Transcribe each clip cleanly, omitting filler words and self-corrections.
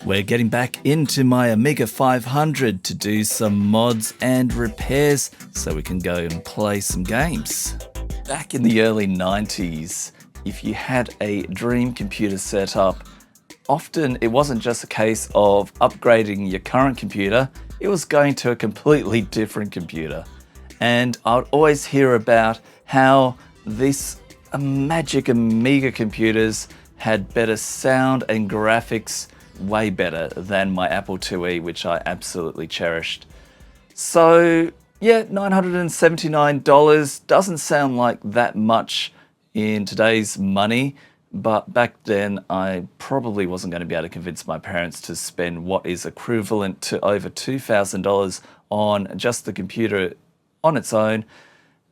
We're getting back into my Amiga 500 to do some mods and repairs so we can go and play some games. Back in the early 90s, if you had a dream computer set up, often it wasn't just a case of upgrading your current computer, it was going to a completely different computer. And I'd always hear about how these magic Amiga computers had better sound and graphics, way better than my Apple IIe, which I absolutely cherished. So yeah, $979 doesn't sound like that much in today's money, but back then I probably wasn't going to be able to convince my parents to spend what is equivalent to over $2,000 on just the computer on its own.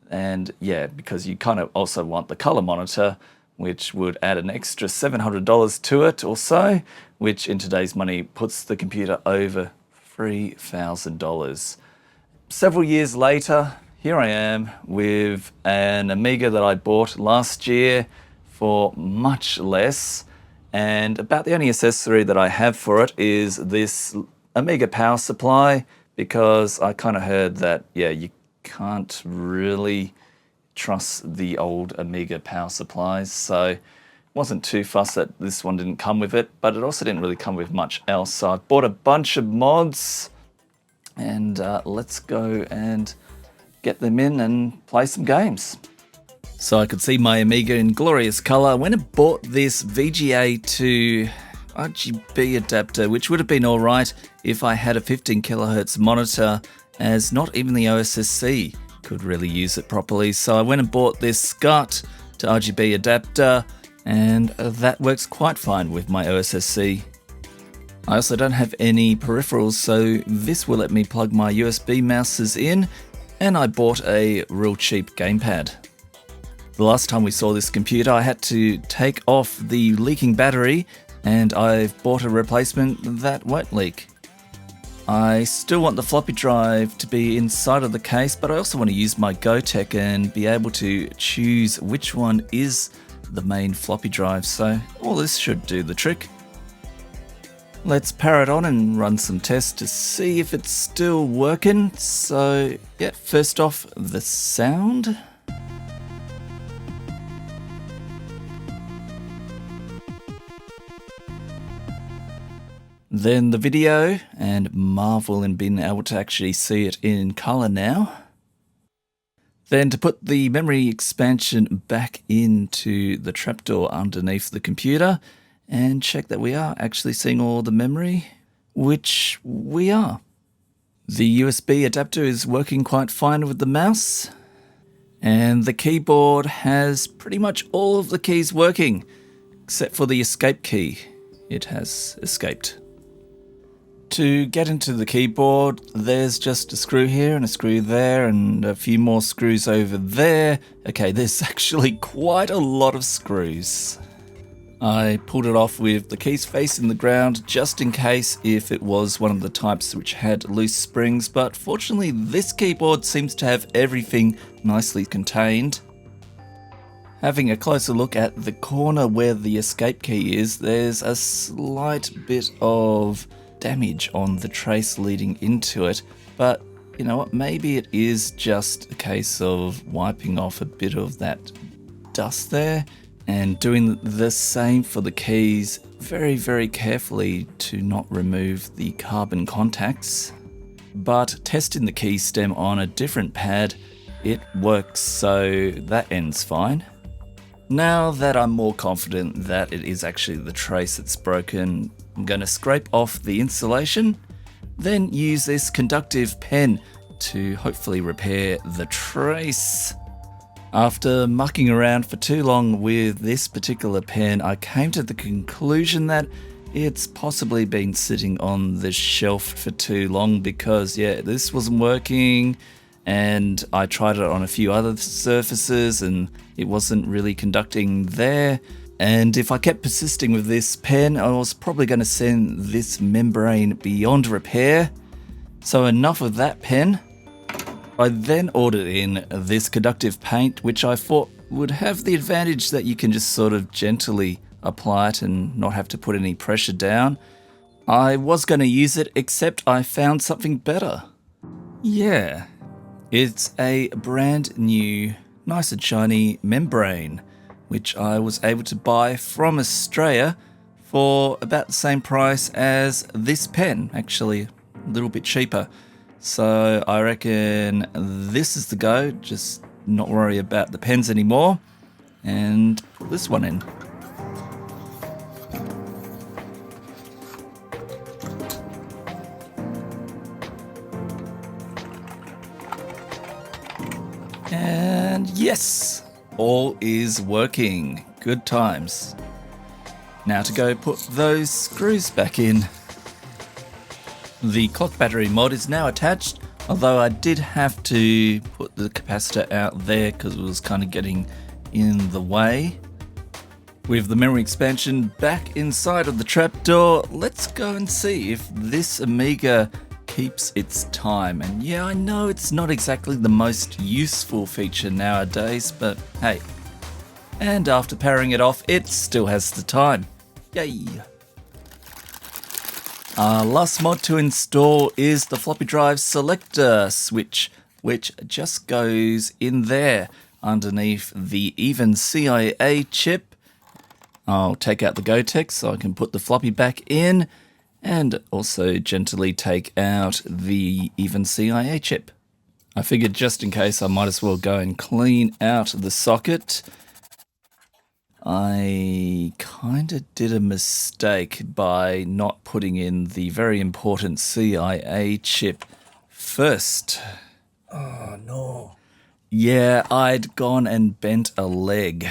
And yeah, because you kind of also want the color monitor, which would add an extra $700 to it or so, which in today's money puts the computer over $3,000. Several years later, here I am with an Amiga that I bought last year for much less, and about the only accessory that I have for it is this Amiga power supply, because I kind of heard that, yeah, you can't really trust the old Amiga power supplies, so wasn't too fussed that this one didn't come with it, but it also didn't really come with much else. So I bought a bunch of mods, and let's go and get them in and play some games. So I could see my Amiga in glorious color. I went and bought this VGA to RGB adapter, which would have been alright if I had a 15 kilohertz monitor, as not even the OSSC could really use it properly. So I went and bought this SCART to RGB adapter, and that works quite fine with my OSSC. I also don't have any peripherals, so this will let me plug my USB mouses in, and I bought a real cheap gamepad. The last time we saw this computer, I had to take off the leaking battery, and I've bought a replacement that won't leak. I still want the floppy drive to be inside of the case, but I also want to use my GoTech and be able to choose which one is the main floppy drive, so all this should do the trick. Let's power it on and run some tests to see if it's still working. So yeah, first off, the sound. Then the video, and marvel in being able to actually see it in color now. Then to put the memory expansion back into the trapdoor underneath the computer and check that we are actually seeing all the memory, which we are. The USB adapter is working quite fine with the mouse, and the keyboard has pretty much all of the keys working, except for the escape key. It has escaped. To get into the keyboard, there's just a screw here and a screw there and a few more screws over there. Okay, there's actually quite a lot of screws. I pulled it off with the keys facing the ground just in case if it was one of the types which had loose springs, but fortunately this keyboard seems to have everything nicely contained. Having a closer look at the corner where the escape key is, there's a slight bit of damage on the trace leading into it, but you know what, maybe it is just a case of wiping off a bit of that dust there and doing the same for the keys very carefully to not remove the carbon contacts. But testing the key stem on a different pad, it works, so that ends fine. Now that I'm more confident that it is actually the trace that's broken, I'm going to scrape off the insulation, then use this conductive pen to hopefully repair the trace. After mucking around for too long with this particular pen, I came to the conclusion that it's possibly been sitting on the shelf for too long, because yeah, this wasn't working, and I tried it on a few other surfaces and it wasn't really conducting there. And if I kept persisting with this pen, I was probably going to send this membrane beyond repair. So enough of that pen. I then ordered in this conductive paint, which I thought would have the advantage that you can just sort of gently apply it and not have to put any pressure down. I was going to use it, except I found something better. Yeah, it's a brand new, nice and shiny membrane, which I was able to buy from Australia for about the same price as this pen, actually a little bit cheaper. So I reckon this is the go, just not worry about the pens anymore, and put this one in. And yes, all is working. Good times. Now to go put those screws back in. The clock battery mod is now attached, although I did have to put the capacitor out there because it was kind of getting in the way. With the memory expansion back inside of the trapdoor, let's go and see if this Amiga keeps its time. And yeah, I know it's not exactly the most useful feature nowadays, but hey. And after powering it off, it still has the time. Yay! Our last mod to install is the floppy drive selector switch, which just goes in there underneath the even CIA chip. I'll take out the Gotex so I can put the floppy back in, and also gently take out the even CIA chip. I figured just in case I might as well go and clean out the socket. I kind of did a mistake by not putting in the very important CIA chip first. Oh no. Yeah, I'd gone and bent a leg.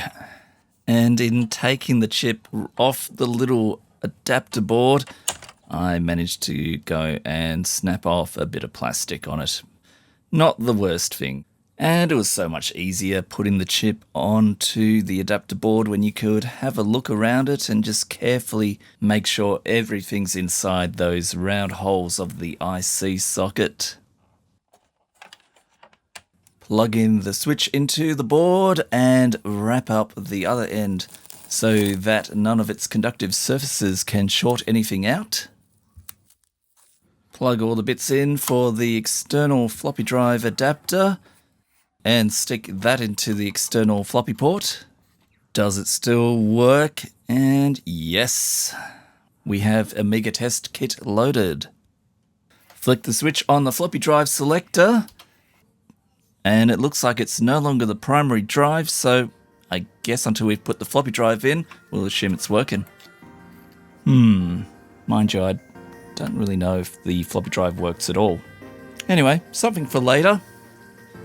And in taking the chip off the little adapter board, I managed to go and snap off a bit of plastic on it. Not the worst thing. And it was so much easier putting the chip onto the adapter board when you could have a look around it and just carefully make sure everything's inside those round holes of the IC socket. Plug in the switch into the board and wrap up the other end so that none of its conductive surfaces can short anything out. Plug all the bits in for the external floppy drive adapter and stick that into the external floppy port. Does it still work? And yes, we have Amiga test kit loaded. Flick the switch on the floppy drive selector, and it looks like it's no longer the primary drive, so I guess until we've put the floppy drive in, we'll assume it's working. Mind you, I don't really know if the floppy drive works at all. Anyway, something for later.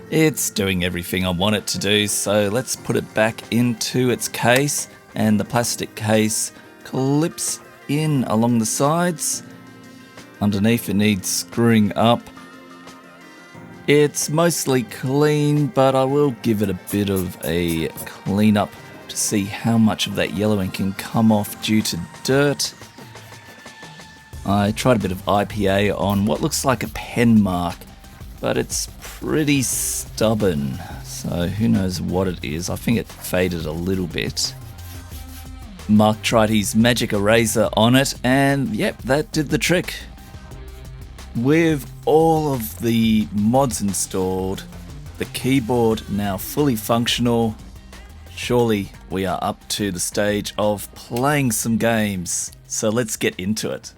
It's doing everything I want it to do, so let's put it back into its case, and the plastic case clips in along the sides. Underneath it needs screwing up. It's mostly clean, but I will give it a bit of a clean up to see how much of that yellowing can come off due to dirt. I tried a bit of IPA on what looks like a pen mark, but it's pretty stubborn, so who knows what it is. I think it faded a little bit. Mark tried his magic eraser on it, and yep, that did the trick. With all of the mods installed, the keyboard now fully functional, surely we are up to the stage of playing some games. So let's get into it.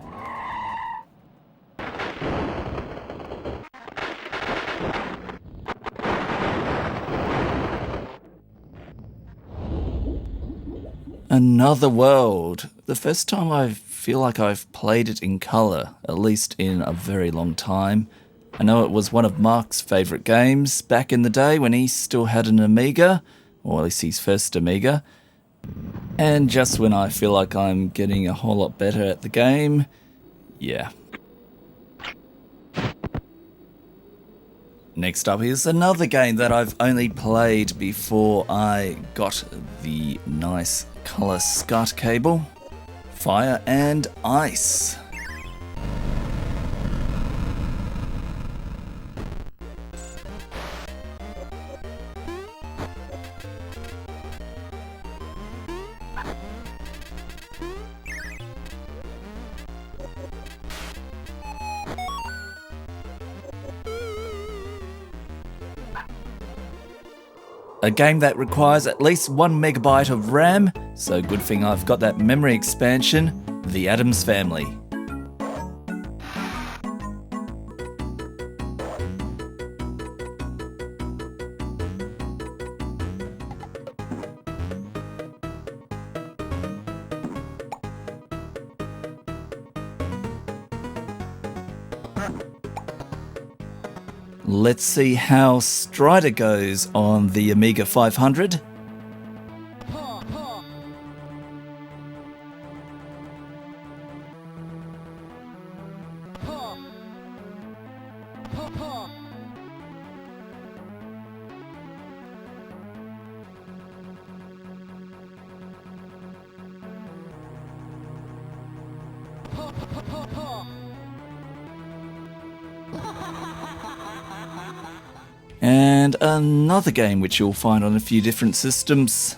Another World. The first time I feel like I've played it in colour, at least in a very long time. I know it was one of Mark's favourite games back in the day when he still had an Amiga, or at least his first Amiga. And just when I feel like I'm getting a whole lot better at the game, yeah. Next up is another game that I've only played before I got the nice colour SCART cable. Fire and Ice. a game that requires at least 1 megabyte of RAM, so good thing I've got that memory expansion, The Addams Family. Let's see how Strider goes on the Amiga 500. And another game which you'll find on a few different systems.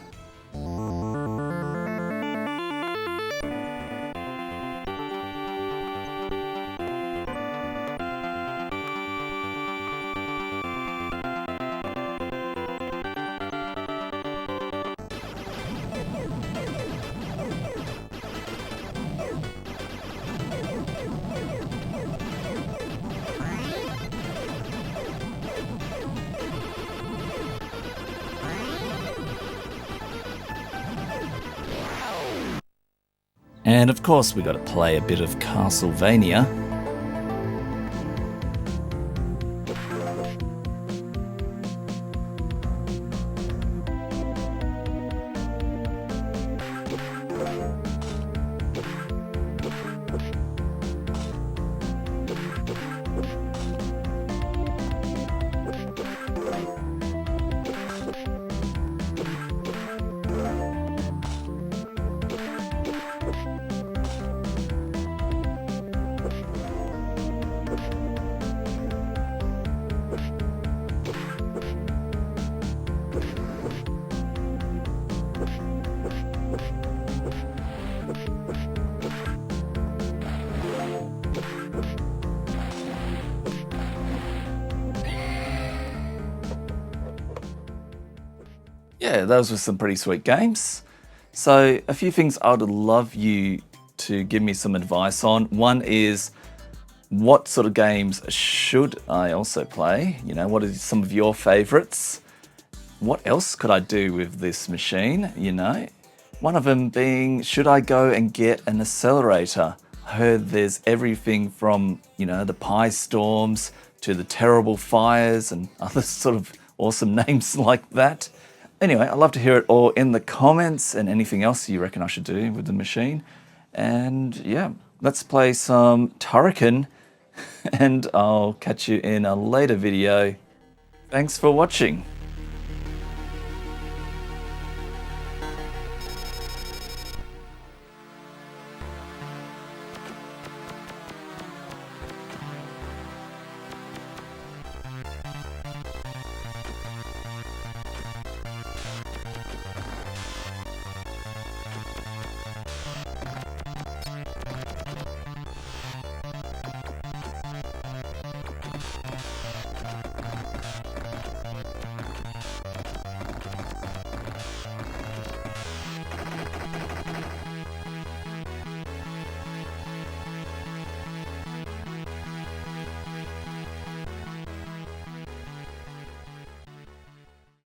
And of course we got to play a bit of Castlevania. Yeah, those were some pretty sweet games. So a few things I would love you to give me some advice on. One is, what sort of games should I also play? You know, what are some of your favorites? What else could I do with this machine, you know? One of them being, should I go and get an accelerator? I heard there's everything from, you know, the Pi Storms to the Terrible Fires and other sort of awesome names like that. Anyway, I'd love to hear it all in the comments and anything else you reckon I should do with the machine. And yeah, let's play some Turrican and I'll catch you in a later video. Thanks for watching.